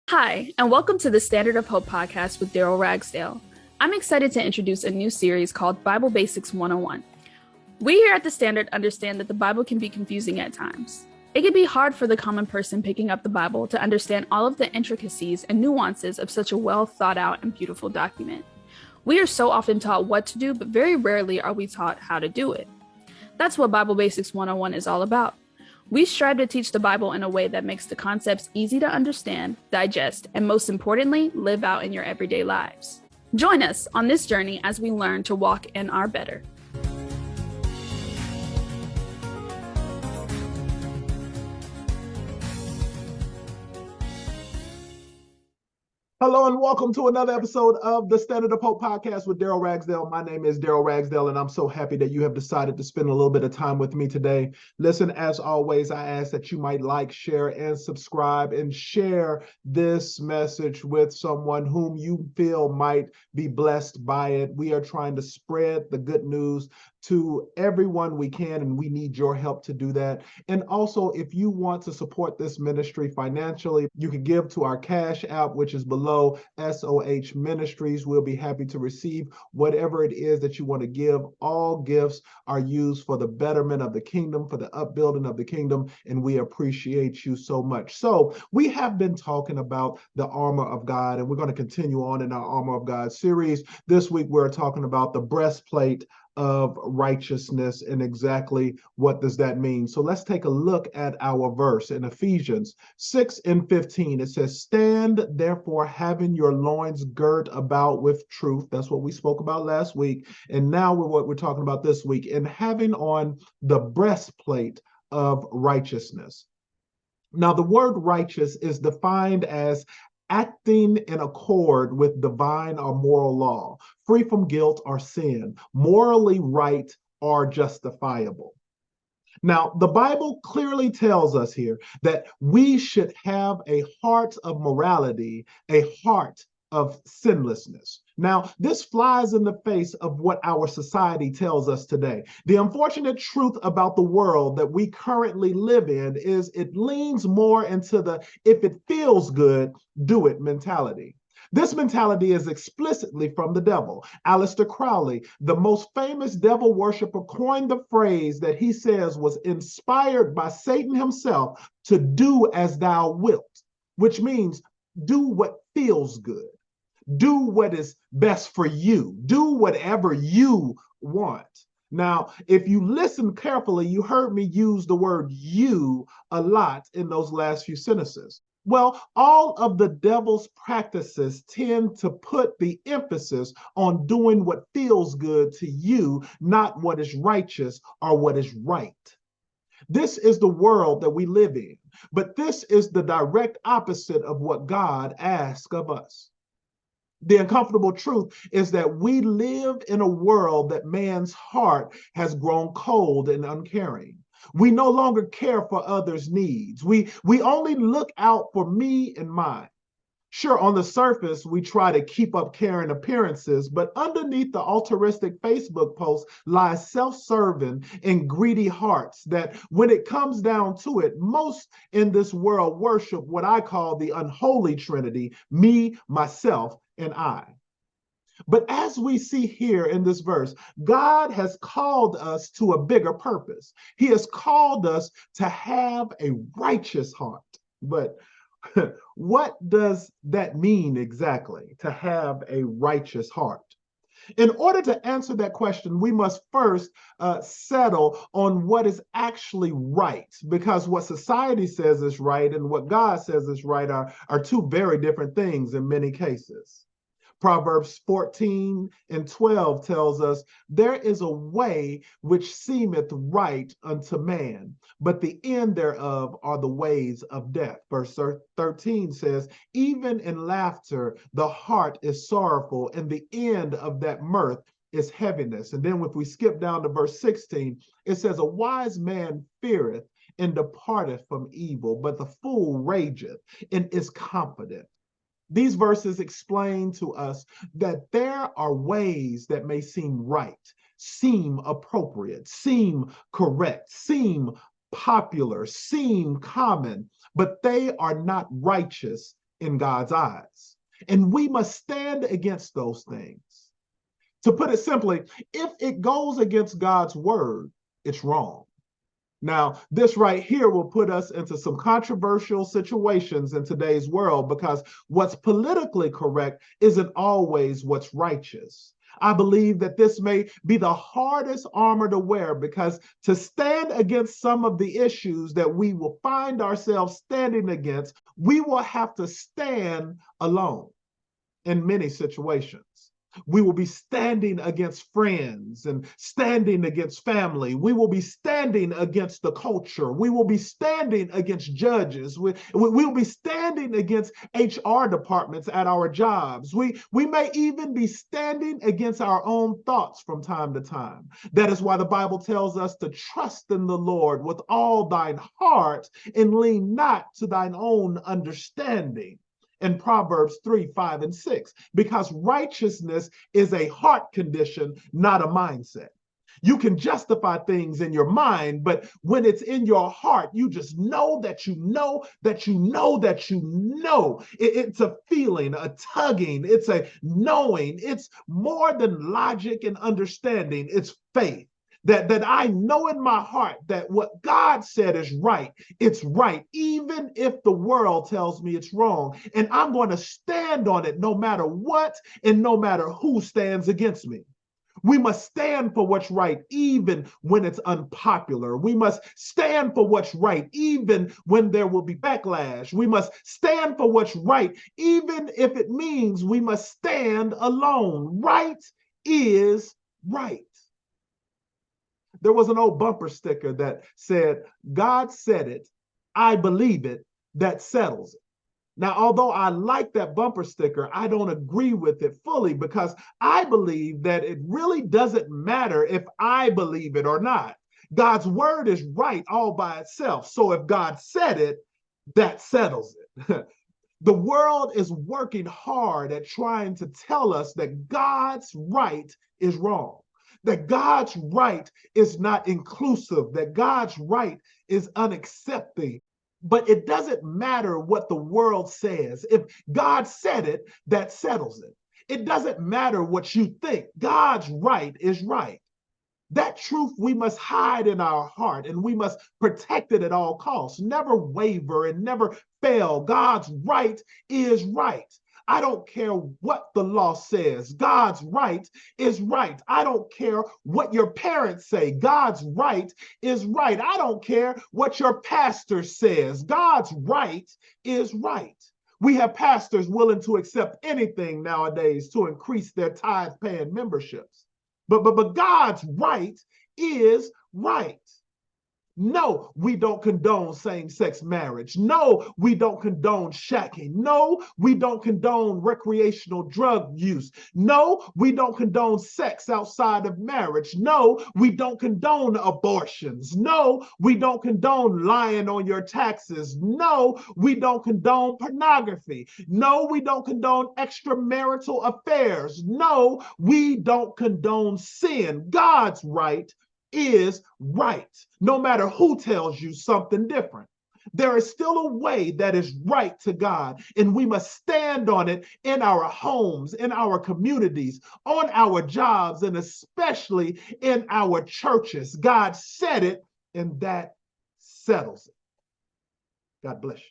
Hi, and welcome to the Standard of Hope podcast with Darryl Ragsdale. I'm excited to introduce a new series called Bible Basics 101. We here at the Standard understand that the Bible can be confusing at times. It can be hard for the common person picking up the Bible to understand all of the intricacies and nuances of such a well thought out and beautiful document. We are so often taught what to do, but very rarely are we taught how to do it. That's what Bible Basics 101 is all about. We strive to teach the Bible in a way that makes the concepts easy to understand, digest, and most importantly, live out in your everyday lives. Join us on this journey as we learn to walk in our better. Hello and welcome to another episode of the Standard of Hope podcast with Darryl Ragsdale. My name is Darryl Ragsdale, and I'm so happy that you have decided to spend a little bit of time with me today. Listen, as always, I ask that you might like, share, and subscribe, and share this message with someone whom you feel might be blessed by it. We are trying to spread the good news to everyone we can, and we need your help to do that. And also, if you want to support this ministry financially, you can give to our Cash App, which is below SOH Ministries. We'll be happy to receive whatever it is that you want to give. All gifts are used for the betterment of the kingdom, for the upbuilding of the kingdom, and we appreciate you so much. So we have been talking about the armor of God, and we're going to continue on in our Armor of God series. This week, we're talking about the breastplate of righteousness and exactly what does that mean. So let's take a look at our verse in Ephesians 6:15. It says, "Stand therefore having your loins girt about with truth." That's what we spoke about last week. And now what we're talking about this week, and having on the breastplate of righteousness. Now, the word righteous is defined as acting in accord with divine or moral law, free from guilt or sin, morally right or justifiable. Now, the Bible clearly tells us here that we should have a heart of morality, a heart of sinlessness. Now, this flies in the face of what our society tells us today. The unfortunate truth about the world that we currently live in is it leans more into the if it feels good, do it mentality. This mentality is explicitly from the devil. Aleister Crowley, the most famous devil worshiper, coined the phrase that he says was inspired by Satan himself to do as thou wilt, which means do what feels good. Do what is best for you. Do whatever you want. Now, if you listen carefully, you heard me use the word you a lot in those last few sentences. Well, all of the devil's practices tend to put the emphasis on doing what feels good to you, not what is righteous or what is right. This is the world that we live in, but this is the direct opposite of what God asks of us. The uncomfortable truth is that we live in a world that man's heart has grown cold and uncaring. We no longer care for others' needs. We only look out for me and mine. Sure, on the surface, we try to keep up caring appearances, but underneath the altruistic Facebook post lies self-serving and greedy hearts that, when it comes down to it, most in this world worship what I call the unholy trinity: me, myself, and I. But as we see here in this verse, God has called us to a bigger purpose. He has called us to have a righteous heart. But what does that mean exactly, to have a righteous heart? In order to answer that question, we must first settle on what is actually right, because what society says is right and what God says is right are two very different things in many cases. Proverbs 14:12 tells us, "There is a way which seemeth right unto man, but the end thereof are the ways of death." Verse 13 says, "Even in laughter the heart is sorrowful, and the end of that mirth is heaviness." And then if we skip down to verse 16, it says, "A wise man feareth and departeth from evil, but the fool rageth and is confident." These verses explain to us that there are ways that may seem right, seem appropriate, seem correct, seem popular, seem common, but they are not righteous in God's eyes. And we must stand against those things. To put it simply, if it goes against God's word, it's wrong. Now, this right here will put us into some controversial situations in today's world because what's politically correct isn't always what's righteous. I believe that this may be the hardest armor to wear because to stand against some of the issues that we will find ourselves standing against, we will have to stand alone in many situations. We will be standing against friends and standing against family. We will be standing against the culture. We will be standing against judges. We will be standing against HR departments at our jobs. We may even be standing against our own thoughts from time to time. That is why the Bible tells us to trust in the Lord with all thine heart and lean not to thine own understanding. In Proverbs 3, 5, and 6, because righteousness is a heart condition, not a mindset. You can justify things in your mind, but when it's in your heart, you just know that you know that you know that you know. It's a feeling, a tugging, it's a knowing. It's more than logic and understanding, it's faith. That I know in my heart that what God said is right, it's right, even if the world tells me it's wrong. And I'm going to stand on it no matter what and no matter who stands against me. We must stand for what's right, even when it's unpopular. We must stand for what's right, even when there will be backlash. We must stand for what's right, even if it means we must stand alone. Right is right. There was an old bumper sticker that said, God said it, I believe it, that settles it. Now, although I like that bumper sticker, I don't agree with it fully because I believe that it really doesn't matter if I believe it or not. God's word is right all by itself. So if God said it, that settles it. The world is working hard at trying to tell us that God's right is wrong, that God's right is not inclusive, that God's right is unaccepting. But it doesn't matter what the world says. If God said it, that settles it. It doesn't matter what you think. God's right is right. That truth we must hide in our heart and we must protect it at all costs. Never waver and never fail. God's right is right. I don't care what the law says. God's right is right. I don't care what your parents say. God's right is right. I don't care what your pastor says. God's right is right. We have pastors willing to accept anything nowadays to increase their tithe-paying memberships. But God's right is right. No, we don't condone same-sex marriage. No, we don't condone shacking. No, we don't condone recreational drug use. No, we don't condone sex outside of marriage. No, we don't condone abortions. No, we don't condone lying on your taxes. No, we don't condone pornography. No, we don't condone extramarital affairs. No, we don't condone sin. God's right is right, no matter who tells you something different. There is still a way that is right to God, and we must stand on it in our homes, in our communities, on our jobs, and especially in our churches. God said it, and that settles it. God bless you.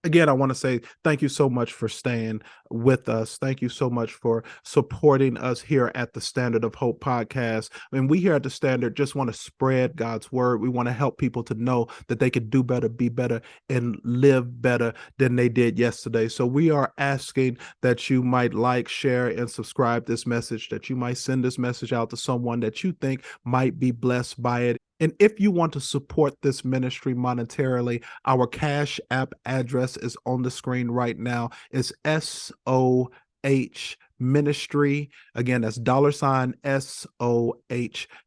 Again, I want to say thank you so much for staying with us. Thank you so much for supporting us here at the Standard of Hope podcast. And we here at the Standard just want to spread God's word. We want to help people to know that they can do better, be better, and live better than they did yesterday. So we are asking that you might like, share, and subscribe this message, that you might send this message out to someone that you think might be blessed by it. And if you want to support this ministry monetarily, our Cash App address is on the screen right now. It's SOH Ministry. Again, that's $SOH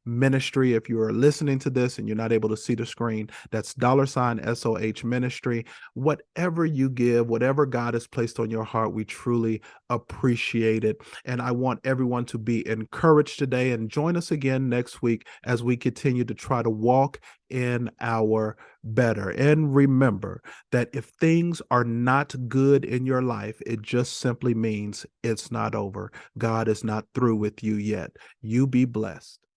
Ministry. If you are listening to this and you're not able to see the screen, that's $SOH Ministry. Whatever you give, whatever God has placed on your heart, we truly appreciate it. And I want everyone to be encouraged today and join us again next week as we continue to try to walk in our better. And remember that if things are not good in your life, it just simply means it's not over. God is not through with you yet. You be blessed.